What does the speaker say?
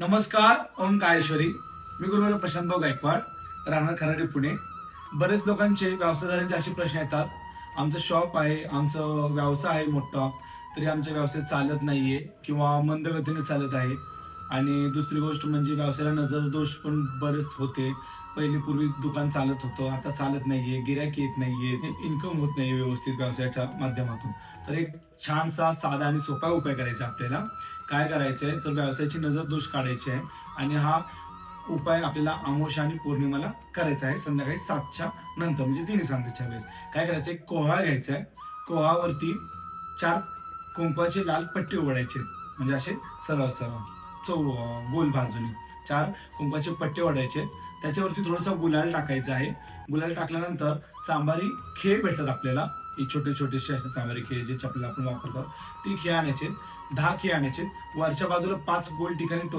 नमस्कार. ओम काळेश्वरी. मी गुरुवार प्रशांत गायकवाड, राहणार खराडी, पुणे. बरेच लोकांचे व्यवसायदारांचे असे प्रश्न येतात. आमचं शॉप आहे, आमचं व्यवसाय आहे मोठा, तरी आमचा व्यवसाय चालत नाहीये किंवा मंदगतीने चालत आहे. आणि दुसरी गोष्ट म्हणजे व्यवसायाला नजर दोष पण बरेच होते. पूर्वी दुकान चालत होतं, आता चालत नाहीये, गिऱ्हाईक येत नाहीये, इन्कम होत नाहीये व्यवस्थित व्यवसायाच्या माध्यमातून. तर एक छानसा, साधा आणि सोपा उपाय करायचा आपल्याला. काय करायचंय तर व्यवसायाची नजर दोष काढायची आहे आणि हा उपाय आपल्याला अमावस्या आणि पौर्णिमेला करायचा आहे, संध्याकाळी 7च्या नंतर म्हणजे तिन्ही सांजेच्या वेळेस. काय करायचंय, कोहळा घ्यायचा आहे. कोहळावरती 4 कुंकवाचे लाल पट्टे ओढायचे, म्हणजे असे सरळ सरळ गोल बाजूने 4 कुंकवाचे पट्टे ओढायचे. त्याच्यावरती थोडंसं गुलाल टाकायचं आहे. गुलाल टाकल्यानंतर चांभारी खेळ भेटतात आपल्याला, हे छोटे छोटेसे असे चांभारी खेळ जे चपला आपण वापरतो, ती खेळ आणायचे. 10 खेळ आणायचे. वरच्या बाजूला 5 गोल ठिकाणी